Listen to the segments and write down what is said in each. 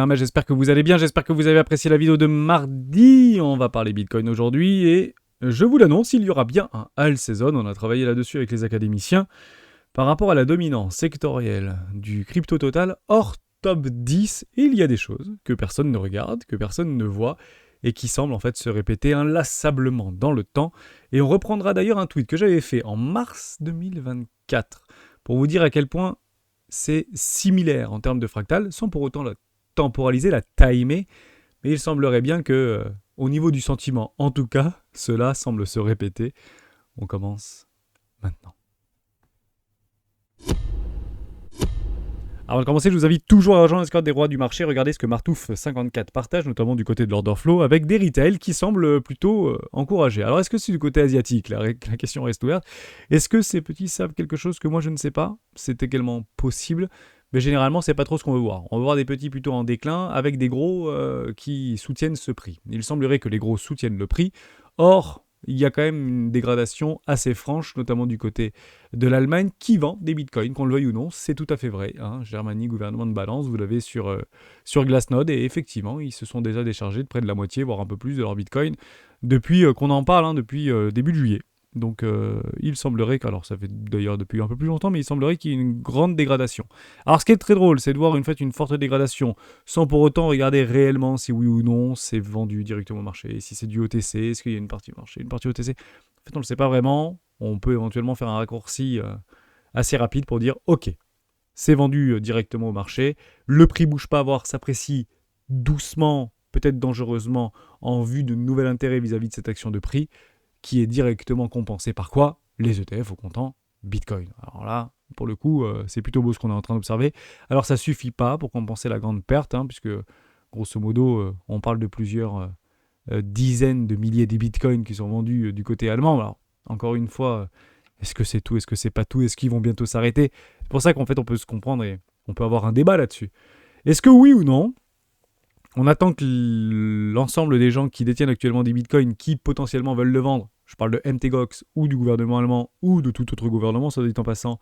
Mais j'espère que vous allez bien, j'espère que vous avez apprécié la vidéo de mardi. On va parler Bitcoin aujourd'hui et je vous l'annonce, il y aura bien un all season. On a travaillé là-dessus avec les académiciens par rapport à la dominance sectorielle du crypto total hors top 10. Et il y a des choses que personne ne regarde, que personne ne voit et qui semblent en fait se répéter inlassablement dans le temps. Et on reprendra d'ailleurs un tweet que j'avais fait en mars 2024 pour vous dire à quel point c'est similaire en termes de fractal, sans pour autant la temporaliser, la timer, mais il semblerait bien que, au niveau du sentiment, en tout cas, cela semble se répéter. On commence maintenant. Avant de commencer, je vous invite toujours à rejoindre le Discord des rois du marché. Regardez ce que Martouf54 partage, notamment du côté de l'order flow, avec des retails qui semblent plutôt encouragés. Alors, est-ce que c'est du côté asiatique? La question reste ouverte. Est-ce que ces petits savent quelque chose que moi je ne sais pas? C'est également possible. Mais généralement, c'est pas trop ce qu'on veut voir. On veut voir des petits plutôt en déclin, avec des gros qui soutiennent ce prix. Il semblerait que les gros soutiennent le prix. Or, il y a quand même une dégradation assez franche, notamment du côté de l'Allemagne, qui vend des bitcoins, qu'on le veuille ou non, c'est tout à fait vrai. Germanie, gouvernement de balance, vous l'avez sur Glassnode, et effectivement, ils se sont déjà déchargés de près de la moitié, voire un peu plus de leur bitcoin, depuis qu'on en parle, depuis début de juillet. Donc il semblerait alors ça fait d'ailleurs depuis un peu plus longtemps, mais il semblerait qu'il y ait une grande dégradation. Alors ce qui est très drôle, c'est de voir une forte dégradation, sans pour autant regarder réellement si oui ou non c'est vendu directement au marché, si c'est du OTC, est-ce qu'il y a une partie marché, une partie OTC. En fait on ne le sait pas vraiment, on peut éventuellement faire un raccourci assez rapide pour dire ok, c'est vendu directement au marché, le prix bouge pas, voire s'apprécie doucement, peut-être dangereusement, en vue de nouvel intérêt vis-à-vis de cette action de prix, qui est directement compensé par quoi? Les ETF au comptant Bitcoin. Alors là, pour le coup, c'est plutôt beau ce qu'on est en train d'observer. Alors ça suffit pas pour compenser la grande perte, puisque grosso modo, on parle de plusieurs dizaines de milliers de Bitcoins qui sont vendus du côté allemand. Alors, encore une fois, est-ce que c'est tout? Est-ce que c'est pas tout? Est-ce qu'ils vont bientôt s'arrêter? C'est pour ça qu'en fait, on peut se comprendre et on peut avoir un débat là-dessus. Est-ce que oui ou non, on attend que l'ensemble des gens qui détiennent actuellement des bitcoins, qui potentiellement veulent le vendre, je parle de MTGOX ou du gouvernement allemand ou de tout autre gouvernement, ça dit en passant,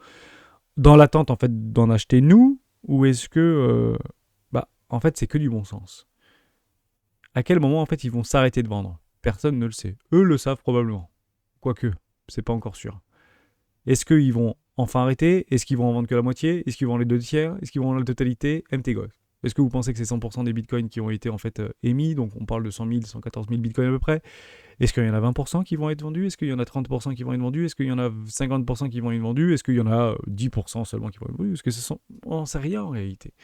dans l'attente en fait d'en acheter nous, ou est-ce que en fait c'est que du bon sens? À quel moment en fait ils vont s'arrêter de vendre? Personne ne le sait. Eux le savent probablement. Quoique, c'est pas encore sûr. Est-ce qu'ils vont enfin arrêter? Est-ce qu'ils vont en vendre que la moitié? Est-ce qu'ils vont en les 2/3? Est-ce qu'ils vont en la totalité? MTGOX. Est-ce que vous pensez que c'est 100% des bitcoins qui ont été en fait émis? Donc on parle de 100 000, 114 000 bitcoins à peu près. Est-ce qu'il y en a 20% qui vont être vendus? Est-ce qu'il y en a 30% qui vont être vendus? Est-ce qu'il y en a 50% qui vont être vendus? Est-ce qu'il y en a 10% seulement qui vont être vendus? Est-ce que ce sont... On n'en sait rien en réalité.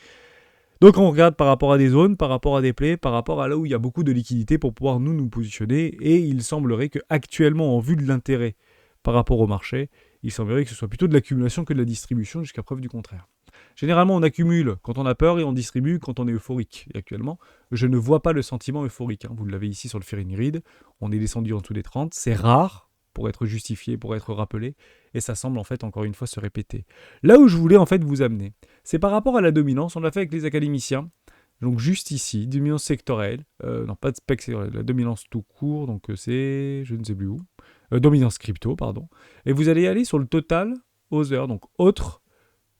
Donc on regarde par rapport à des zones, par rapport à des plays, par rapport à là où il y a beaucoup de liquidités pour pouvoir nous positionner. Et il semblerait qu'actuellement, en vue de l'intérêt par rapport au marché, il semblerait que ce soit plutôt de l'accumulation que de la distribution jusqu'à preuve du contraire. Généralement, on accumule quand on a peur et on distribue quand on est euphorique. Et actuellement, je ne vois pas le sentiment euphorique. Vous l'avez ici sur le Fear in Read. On est descendu en dessous des 30. C'est rare pour être justifié, pour être rappelé. Et ça semble en fait encore une fois se répéter. Là où je voulais en fait vous amener, c'est par rapport à la dominance. On l'a fait avec les académiciens. Donc juste ici, dominance sectorielle. Non, pas de spec sectoriel. La dominance tout court. Donc c'est, je ne sais plus où. Dominance crypto, pardon. Et vous allez aller sur le total other, donc autre,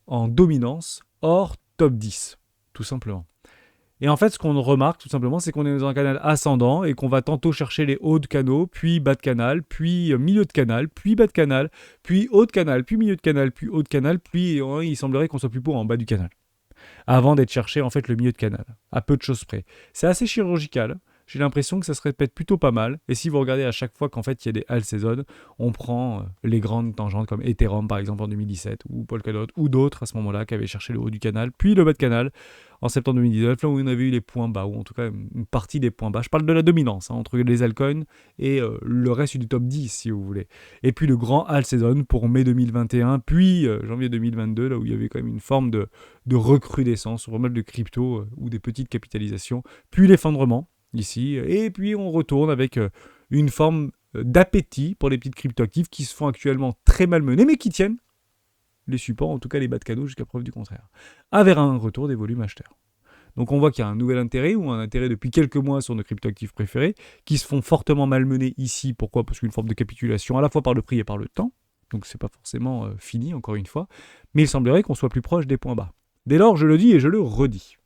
en dominance hors top 10, tout simplement. Et en fait, ce qu'on remarque, tout simplement, c'est qu'on est dans un canal ascendant et qu'on va tantôt chercher les hauts de canaux, puis bas de canal, puis milieu de canal, puis bas de canal, puis haut de canal, puis milieu de canal, puis haut de canal, puis il semblerait qu'on soit plutôt en bas du canal, avant d'être cherché en fait le milieu de canal, à peu de choses près. C'est assez chirurgical. J'ai l'impression que ça se répète plutôt pas mal. Et si vous regardez à chaque fois qu'en fait il y a des all season, on prend les grandes tangentes comme Ethereum par exemple en 2017 ou Polkadot ou d'autres à ce moment-là qui avaient cherché le haut du canal, puis le bas de canal en septembre 2019, là où on avait eu les points bas, ou en tout cas une partie des points bas. Je parle de la dominance entre les altcoins et le reste du top 10 si vous voulez. Et puis le grand all season pour mai 2021, puis janvier 2022, là où il y avait quand même une forme de recrudescence sur pas mal de crypto ou des petites capitalisations, puis l'effondrement ici, et puis on retourne avec une forme d'appétit pour les petites cryptoactives qui se font actuellement très malmener, mais qui tiennent les supports, en tout cas les bas de canaux jusqu'à preuve du contraire, vers un retour des volumes acheteurs. Donc on voit qu'il y a un nouvel intérêt, ou un intérêt depuis quelques mois sur nos cryptoactifs préférés, qui se font fortement malmener ici. Pourquoi? Parce qu'une forme de capitulation à la fois par le prix et par le temps, donc c'est pas forcément fini encore une fois, mais il semblerait qu'on soit plus proche des points bas. Dès lors, je le dis et je le redis.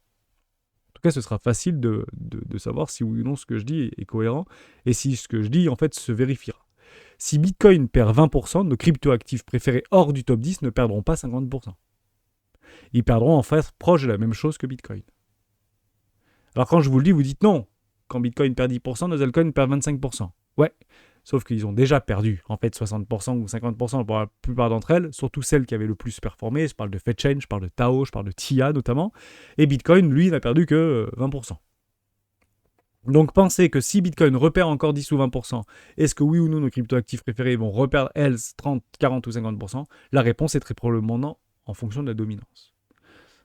En tout cas, ce sera facile de savoir si oui ou non ce que je dis est cohérent et si ce que je dis, en fait, se vérifiera. Si Bitcoin perd 20%, nos cryptoactifs préférés hors du top 10 ne perdront pas 50%. Ils perdront en fait proche de la même chose que Bitcoin. Alors quand je vous le dis, vous dites non. Quand Bitcoin perd 10%, nos altcoins perdent 25%. Ouais, sauf qu'ils ont déjà perdu en fait 60% ou 50% pour la plupart d'entre elles, surtout celles qui avaient le plus performé. Je parle de FedChain, je parle de Tao, je parle de TIA notamment. Et Bitcoin, lui, n'a perdu que 20%. Donc pensez que si Bitcoin repère encore 10 ou 20%, est-ce que oui ou non nos cryptoactifs préférés vont reperdre elles 30, 40 ou 50%? La réponse est très probablement non, en fonction de la dominance.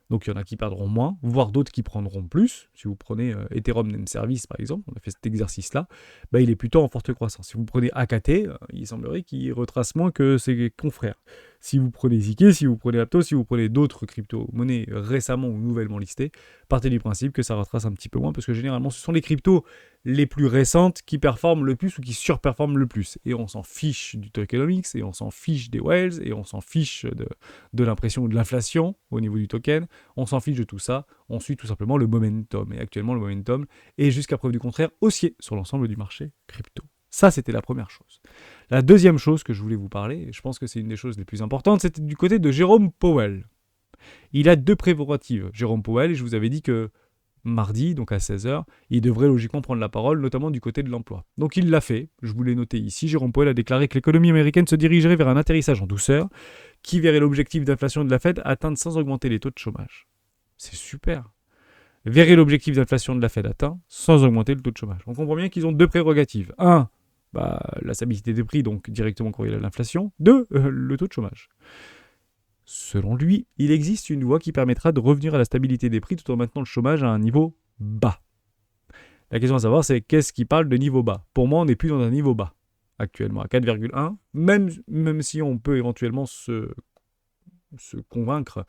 Donc il y en a qui perdront moins, voire d'autres qui prendront plus. Si vous prenez Ethereum Name Service par exemple, on a fait cet exercice-là, il est plutôt en forte croissance. Si vous prenez AKT, il semblerait qu'il retrace moins que ses confrères. Si vous prenez Zk, si vous prenez Aptos, si vous prenez d'autres crypto-monnaies récemment ou nouvellement listées, partez du principe que ça retrace un petit peu moins, parce que généralement ce sont les cryptos les plus récentes qui performent le plus ou qui surperforment le plus. Et on s'en fiche du tokenomics, et on s'en fiche des whales, et on s'en fiche de l'impression ou de l'inflation au niveau du token. On s'en fiche de tout ça, on suit tout simplement le momentum. Et actuellement, le momentum est jusqu'à preuve du contraire haussier sur l'ensemble du marché crypto. Ça, c'était la première chose. La deuxième chose que je voulais vous parler, et je pense que c'est une des choses les plus importantes, c'était du côté de Jérôme Powell. Il a deux prérogatives, Jérôme Powell, et je vous avais dit que mardi, donc à 16h, il devrait logiquement prendre la parole, notamment du côté de l'emploi. Donc il l'a fait, je vous l'ai noté ici. Jérôme Powell a déclaré que l'économie américaine se dirigerait vers un atterrissage en douceur, qui verrait l'objectif d'inflation de la Fed atteindre sans augmenter les taux de chômage. C'est super. Verrait l'objectif d'inflation de la Fed atteint sans augmenter le taux de chômage. On comprend bien qu'ils ont deux prérogatives. Un, la stabilité des prix, donc directement corrélée à l'inflation. Deux, le taux de chômage. Selon lui, il existe une voie qui permettra de revenir à la stabilité des prix tout en maintenant le chômage à un niveau bas. La question à savoir, c'est qu'est-ce qui parle de niveau bas? Pour moi, on n'est plus dans un niveau bas actuellement, à 4,1, même si on peut éventuellement se convaincre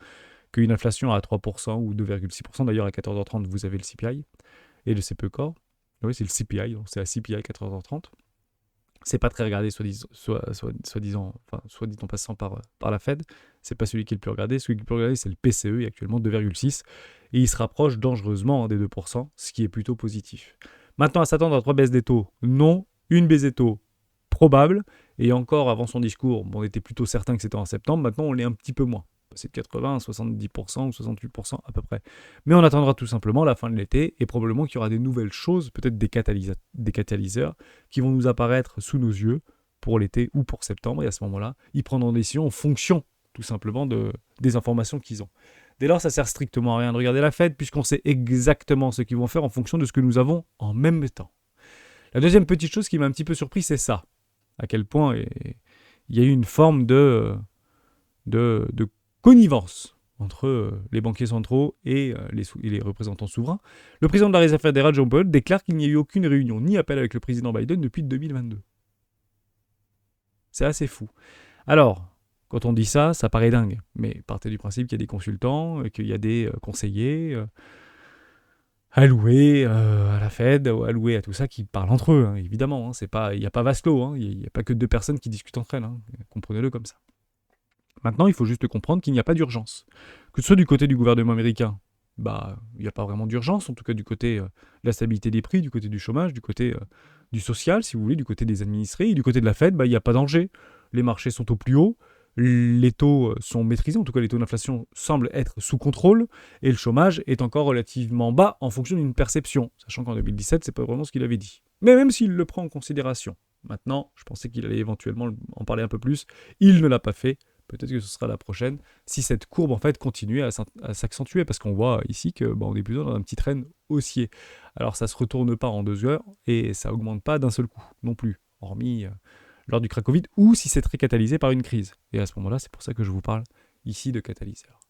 qu'une inflation à 3% ou 2,6%, d'ailleurs à 14h30, vous avez le CPI et le CPE Core. Oui, c'est le CPI, donc c'est la CPI 14h30. C'est pas très regardé, soit dit en passant par la Fed. C'est pas celui qui est le plus regardé. Celui qui est le plus regardé, c'est le PCE, il est actuellement 2,6. Et il se rapproche dangereusement des 2%, ce qui est plutôt positif. Maintenant, à s'attendre à 3 baisses des taux, non. Une baisse des taux, probable. Et encore, avant son discours, on était plutôt certain que c'était en septembre. Maintenant, on l'est un petit peu moins. C'est de 80 à 70% ou 68% à peu près. Mais on attendra tout simplement la fin de l'été et probablement qu'il y aura des nouvelles choses, peut-être des catalyseurs qui vont nous apparaître sous nos yeux pour l'été ou pour septembre. Et à ce moment-là, ils prendront des décisions en fonction tout simplement des informations qu'ils ont. Dès lors, ça sert strictement à rien de regarder la Fed puisqu'on sait exactement ce qu'ils vont faire en fonction de ce que nous avons en même temps. La deuxième petite chose qui m'a un petit peu surpris, c'est ça. À quel point il y a eu une forme de connivence entre les banquiers centraux et les représentants souverains. Le président de la Réserve fédérale, Jerome Powell, déclare qu'il n'y a eu aucune réunion ni appel avec le président Biden depuis 2022. C'est assez fou. Alors, quand on dit ça, ça paraît dingue. Mais partez du principe qu'il y a des consultants, qu'il y a des conseillers alloués à la Fed, alloués à tout ça, qui parlent entre eux, évidemment. Il n'y a pas vase clos, il n'y a pas que deux personnes qui discutent entre elles. Comprenez-le comme ça. Maintenant, il faut juste comprendre qu'il n'y a pas d'urgence. Que ce soit du côté du gouvernement américain, il n'y a pas vraiment d'urgence, en tout cas du côté de la stabilité des prix, du côté du chômage, du côté du social, si vous voulez, du côté des administrés, et du côté de la Fed, il n'y a pas danger. Les marchés sont au plus haut, les taux sont maîtrisés, en tout cas les taux d'inflation semblent être sous contrôle, et le chômage est encore relativement bas en fonction d'une perception, sachant qu'en 2017, c'est pas vraiment ce qu'il avait dit. Mais même s'il le prend en considération, maintenant, je pensais qu'il allait éventuellement en parler un peu plus, il ne l'a pas fait. Peut-être que ce sera la prochaine, si cette courbe en fait continue à s'accentuer, parce qu'on voit ici que on est plutôt dans un petit train haussier. Alors ça se retourne pas en 2 heures et ça augmente pas d'un seul coup non plus, hormis lors du crack Covid ou si c'est très catalysé par une crise. Et à ce moment-là, c'est pour ça que je vous parle ici de catalyseur.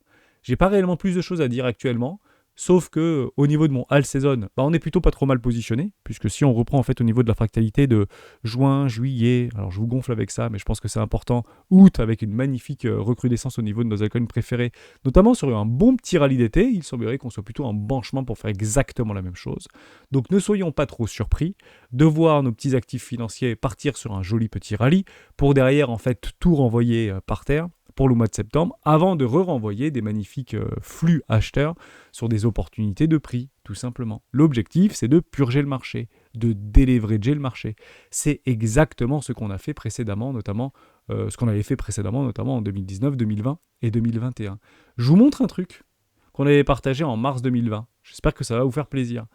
J'ai pas réellement plus de choses à dire actuellement. Sauf que au niveau de mon all season, on est plutôt pas trop mal positionné, puisque si on reprend en fait au niveau de la fractalité de juin, juillet, alors je vous gonfle avec ça, mais je pense que c'est important, août avec une magnifique recrudescence au niveau de nos altcoins préférés, notamment sur un bon petit rallye d'été, il semblerait qu'on soit plutôt en bon chemin pour faire exactement la même chose. Donc ne soyons pas trop surpris de voir nos petits actifs financiers partir sur un joli petit rallye, pour derrière en fait tout renvoyer par terre, pour le mois de septembre, avant de renvoyer des magnifiques flux acheteurs sur des opportunités de prix, tout simplement. L'objectif, c'est de purger le marché, de déleverager le marché. C'est exactement ce qu'on a fait précédemment, notamment ce qu'on avait fait précédemment, notamment en 2019, 2020 et 2021. Je vous montre un truc qu'on avait partagé en mars 2020. J'espère que ça va vous faire plaisir.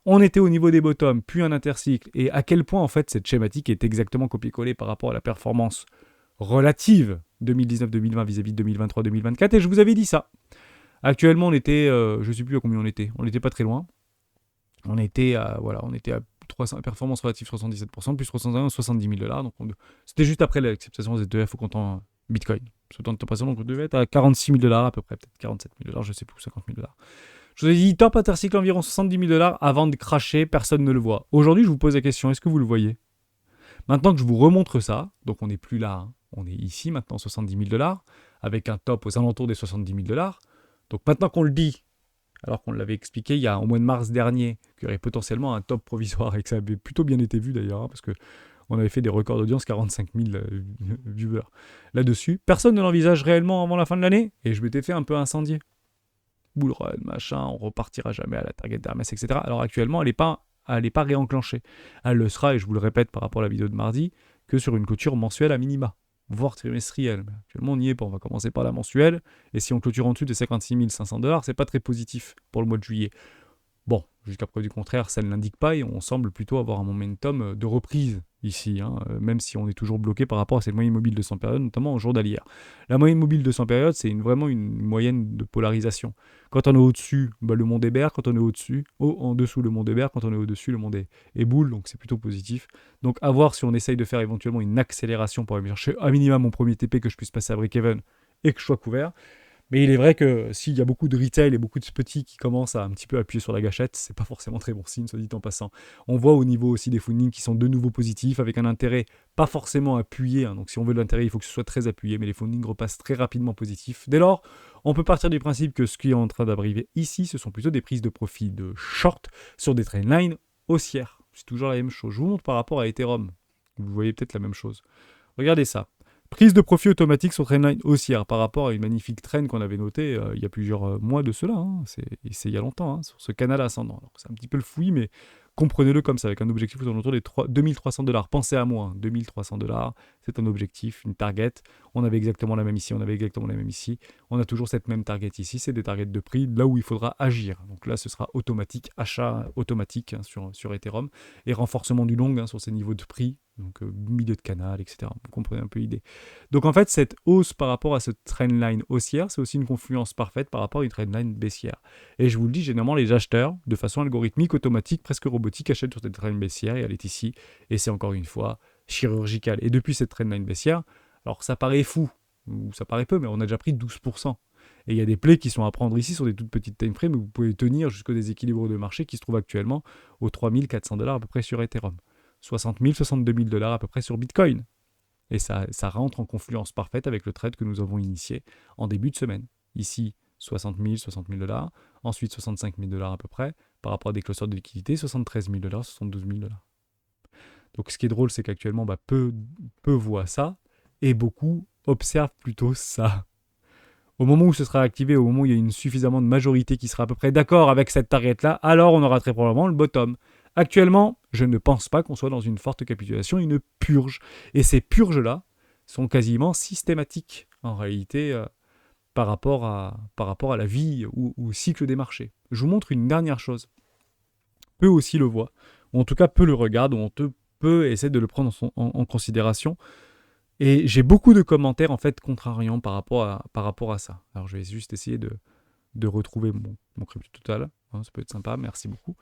On était au niveau des bottoms, puis un intercycle, et à quel point en fait cette schématique est exactement copié-collée par rapport à la performance relative 2019-2020 vis-à-vis de 2023-2024, et je vous avais dit ça. Actuellement, on était, je ne sais plus à combien on n'était pas très loin. On était à 300, performance relative 77%, plus 70 000 $. Donc c'était juste après l'acceptation des ETF au comptant Bitcoin. Ce temps de temps donc on devait être à 46 000 $ à peu près, peut-être 47 000 $, je ne sais plus, 50 000 $. Je vous ai dit top intercycle environ 70 000 $ avant de cracher, personne ne le voit. Aujourd'hui, je vous pose la question, est-ce que vous le voyez ? Maintenant que je vous remontre ça, donc on n'est plus là, hein, on est ici maintenant 70 000 $, avec un top aux alentours des 70 000 $. Donc maintenant qu'on le dit, alors qu'on l'avait expliqué il y a au mois de mars dernier, qu'il y aurait potentiellement un top provisoire et que ça avait plutôt bien été vu d'ailleurs, hein, parce qu'on avait fait des records d'audience, 45 000 viewers là-dessus. Personne ne l'envisage réellement avant la fin de l'année, et je m'étais fait un peu incendier. Bull run, machin, on repartira jamais à la target d'Hermès, etc. Alors actuellement, elle n'est pas réenclenchée. Elle le sera, et je vous le répète par rapport à la vidéo de mardi, que sur une clôture mensuelle à minima, voire trimestrielle. Mais actuellement, on n'y est pas. On va commencer par la mensuelle. Et si on clôture en dessous des 56 500 $, c'est pas très positif pour le mois de juillet. Bon, jusqu'à preuve du contraire, ça ne l'indique pas et on semble plutôt avoir un momentum de reprise ici, hein, même si on est toujours bloqué par rapport à cette moyenne mobile de 100 périodes, notamment au jour d'hier. La moyenne mobile de 100 périodes, c'est vraiment une moyenne de polarisation. Quand on est au-dessus, le monde est bear. Quand on est au-dessus, en dessous, le monde est bear. Quand on est au-dessus, le monde est boule, donc c'est plutôt positif. Donc à voir si on essaye de faire éventuellement une accélération pour aller chercher à minimum mon premier TP, que je puisse passer à break-even et que je sois couvert. Mais il est vrai que s'il y a beaucoup de retail et beaucoup de petits qui commencent à un petit peu appuyer sur la gâchette, c'est pas forcément très bon signe, soit dit en passant. On voit au niveau aussi des fundings qui sont de nouveau positifs, avec un intérêt pas forcément appuyé. Hein. Donc si on veut de l'intérêt, il faut que ce soit très appuyé, mais les fundings repassent très rapidement positifs. Dès lors, on peut partir du principe que ce qui est en train d'arriver ici, ce sont plutôt des prises de profit de short sur des trendlines haussières. C'est toujours la même chose. Je vous montre par rapport à Ethereum. Vous voyez peut-être la même chose. Regardez ça. Prise de profit automatique sur trendline haussière par rapport à une magnifique trend qu'on avait notée il y a plusieurs mois de cela. Hein. C'est il y a longtemps, hein, sur ce canal ascendant. Donc, c'est un petit peu le fouillis, mais comprenez-le comme ça, avec un objectif autour des 2300 $. Pensez à moi, 2300 $, c'est un objectif, une target. On avait exactement la même ici, on avait exactement la même ici. On a toujours cette même target ici, c'est des targets de prix, là où il faudra agir. Donc là, ce sera automatique, achat automatique hein, sur Ethereum, et renforcement du long hein, sur ces niveaux de prix. Donc milieu de canal, etc. Vous comprenez un peu l'idée. Donc en fait, cette hausse par rapport à ce trendline haussière, c'est aussi une confluence parfaite par rapport à une trendline baissière. Et je vous le dis, généralement, les acheteurs, de façon algorithmique, automatique, presque robotique, achètent sur cette trendline baissière et elle est ici. Et c'est encore une fois chirurgical. Et depuis cette trendline baissière, alors ça paraît fou, ou ça paraît peu, mais on a déjà pris 12%. Et il y a des plays qui sont à prendre ici sur des toutes petites time frames où vous pouvez tenir jusqu'au déséquilibre de marché qui se trouve actuellement aux 3400 $ à peu près sur Ethereum. 60 000, 62 000 $ à peu près sur Bitcoin. Et ça rentre en confluence parfaite avec le trade que nous avons initié en début de semaine. Ici, 60 000 $, ensuite 65 000 $ à peu près, par rapport à des clusters de liquidité, 73 000 $, 72 000 $. Donc ce qui est drôle, c'est qu'actuellement, peu voient ça, et beaucoup observent plutôt ça. Au moment où ce sera activé, au moment où il y a une suffisamment de majorité qui sera à peu près d'accord avec cette target-là, alors on aura très probablement le bottom. Actuellement, je ne pense pas qu'on soit dans une forte capitulation, une purge. Et ces purges-là sont quasiment systématiques, en réalité, par rapport à la vie ou au cycle des marchés. Je vous montre une dernière chose. Peu aussi le voit, ou en tout cas peu le regarde, ou peu essaie de le prendre en considération. Et j'ai beaucoup de commentaires, en fait, contrariants par rapport à ça. Alors, je vais juste essayer de retrouver mon crypto total. Hein, ça peut être sympa, merci beaucoup.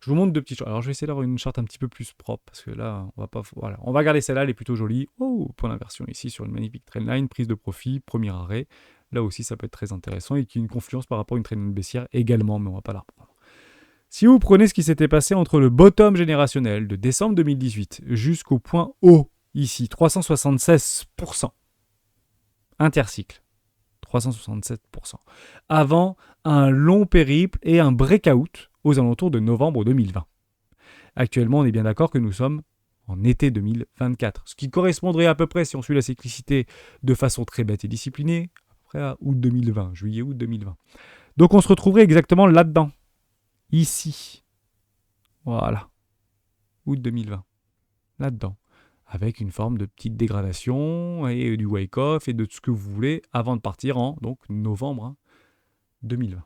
Je vous montre deux petites choses. Alors, je vais essayer d'avoir une charte un petit peu plus propre, parce que là, on va pas... Voilà. On va garder celle-là, elle est plutôt jolie. Oh, point d'inversion ici, sur une magnifique trendline, prise de profit, premier arrêt. Là aussi, ça peut être très intéressant, et qui a une confluence par rapport à une trendline baissière également, mais on va pas la reprendre. Si vous prenez ce qui s'était passé entre le bottom générationnel de décembre 2018 jusqu'au point haut, ici, 376%. Intercycle, 367%. Avant un long périple et un breakout aux alentours de novembre 2020. Actuellement, on est bien d'accord que nous sommes en été 2024. Ce qui correspondrait à peu près, si on suit la cyclicité de façon très bête et disciplinée, après à août 2020, juillet-août 2020. Donc on se retrouverait exactement là-dedans, ici. Voilà, août 2020, là-dedans. Avec une forme de petite dégradation et du wake-off et de tout ce que vous voulez avant de partir en donc, novembre 2020.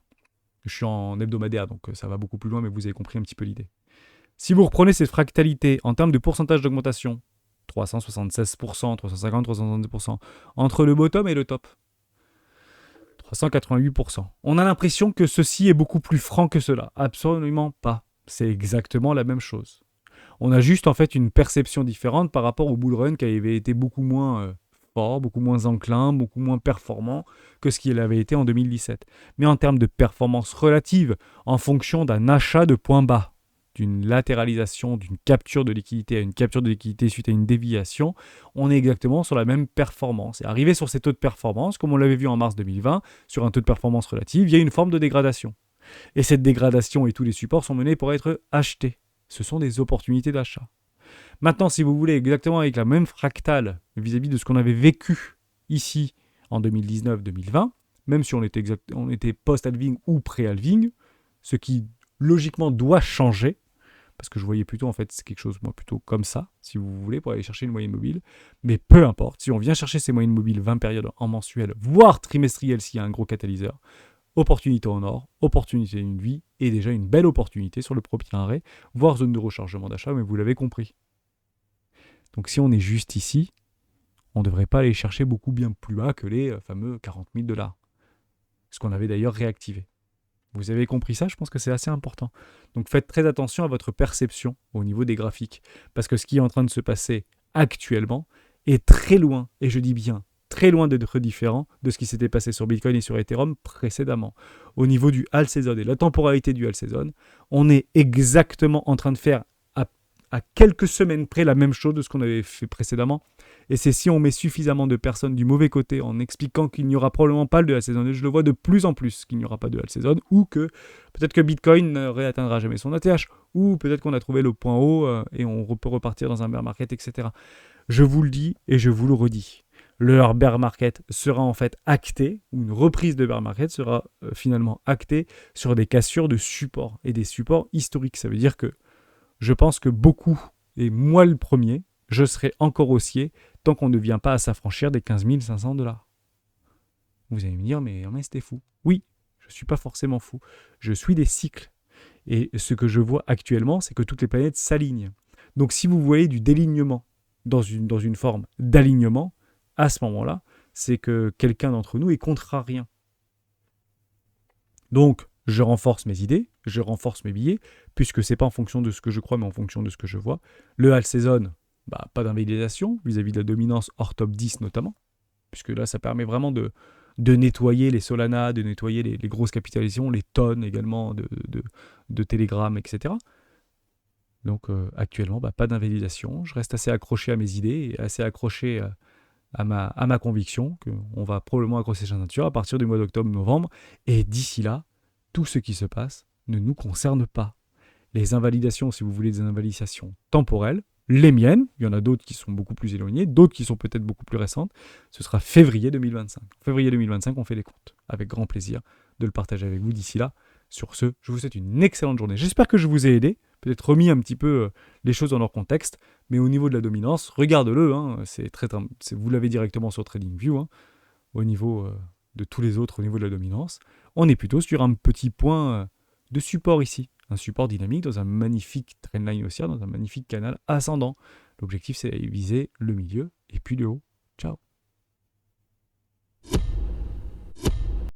Je suis en hebdomadaire, donc ça va beaucoup plus loin, mais vous avez compris un petit peu l'idée. Si vous reprenez cette fractalité en termes de pourcentage d'augmentation, 376%, 350, 370%, entre le bottom et le top, 388%. On a l'impression que ceci est beaucoup plus franc que cela. Absolument pas. C'est exactement la même chose. On a juste en fait une perception différente par rapport au bull run qui avait été beaucoup moins fort, beaucoup moins enclin, beaucoup moins performant que ce qu'il avait été en 2017. Mais en termes de performance relative, en fonction d'un achat de points bas, d'une latéralisation, d'une capture de liquidité à une capture de liquidité suite à une déviation, on est exactement sur la même performance. Et arrivé sur ces taux de performance, comme on l'avait vu en mars 2020, sur un taux de performance relative, il y a une forme de dégradation. Et cette dégradation et tous les supports sont menés pour être achetés. Ce sont des opportunités d'achat. Maintenant, si vous voulez, exactement avec la même fractale vis-à-vis de ce qu'on avait vécu ici en 2019-2020, même si on était post-halving ou pré-halving, ce qui logiquement doit changer, parce que je voyais plutôt, en fait, c'est quelque chose, moi, plutôt comme ça, si vous voulez, pour aller chercher une moyenne mobile. Mais peu importe, si on vient chercher ces moyennes mobiles 20 périodes en mensuel, voire trimestriel s'il y a un gros catalyseur, opportunité en or, opportunité d'une vie, et déjà une belle opportunité sur le premier arrêt, voire zone de rechargement d'achat, mais vous l'avez compris. Donc si on est juste ici, on ne devrait pas aller chercher beaucoup bien plus bas que les fameux 40 000 $. Ce qu'on avait d'ailleurs réactivé. Vous avez compris ça, je pense que c'est assez important. Donc faites très attention à votre perception au niveau des graphiques. Parce que ce qui est en train de se passer actuellement est très loin, et je dis bien très loin d'être différent de ce qui s'était passé sur Bitcoin et sur Ethereum précédemment. Au niveau du Hall Season et la temporalité du Hall Season, on est exactement en train de faire à quelques semaines près la même chose de ce qu'on avait fait précédemment. Et c'est si on met suffisamment de personnes du mauvais côté en expliquant qu'il n'y aura probablement pas de Hall Season, et je le vois de plus en plus qu'il n'y aura pas de Hall Season, ou que peut-être que Bitcoin ne réatteindra jamais son ATH, ou peut-être qu'on a trouvé le point haut et on peut repartir dans un bear market, etc. Je vous le dis et je vous le redis. Le bear market sera en fait acté, ou une reprise de bear market sera finalement actée sur des cassures de support, et des supports historiques. Ça veut dire que je pense que beaucoup, et moi le premier, je serai encore haussier tant qu'on ne vient pas à s'affranchir des 15 500 $. Vous allez me dire, mais c'était fou. Oui, je ne suis pas forcément fou. Je suis des cycles. Et ce que je vois actuellement, c'est que toutes les planètes s'alignent. Donc si vous voyez du délignement dans une forme d'alignement, à ce moment-là, c'est que quelqu'un d'entre nous est contrarien. Donc, je renforce mes idées, je renforce mes billets, puisque ce n'est pas en fonction de ce que je crois, mais en fonction de ce que je vois. Le Hall Season, pas d'invalidation vis-à-vis de la dominance hors top 10 notamment, puisque là, ça permet vraiment de nettoyer les Solana, de nettoyer les grosses capitalisations, les tonnes également de Telegram, etc. Donc, actuellement, pas d'invalidation. Je reste assez accroché à mes idées et assez accroché à ma conviction qu'on va probablement accrocher sa ceinture à partir du mois d'octobre-novembre. Et d'ici là, tout ce qui se passe ne nous concerne pas. Les invalidations, si vous voulez, des invalidations temporelles, les miennes, il y en a d'autres qui sont beaucoup plus éloignées, d'autres qui sont peut-être beaucoup plus récentes, ce sera février 2025. Février 2025, on fait les comptes. Avec grand plaisir de le partager avec vous d'ici là. Sur ce, je vous souhaite une excellente journée. J'espère que je vous ai aidé, peut-être remis un petit peu les choses dans leur contexte, mais au niveau de la dominance, regarde-le, vous l'avez directement sur TradingView, au niveau de tous les autres, au niveau de la dominance. On est plutôt sur un petit point de support ici, un support dynamique dans un magnifique trendline haussière, dans un magnifique canal ascendant. L'objectif, c'est viser le milieu et puis le haut. Ciao.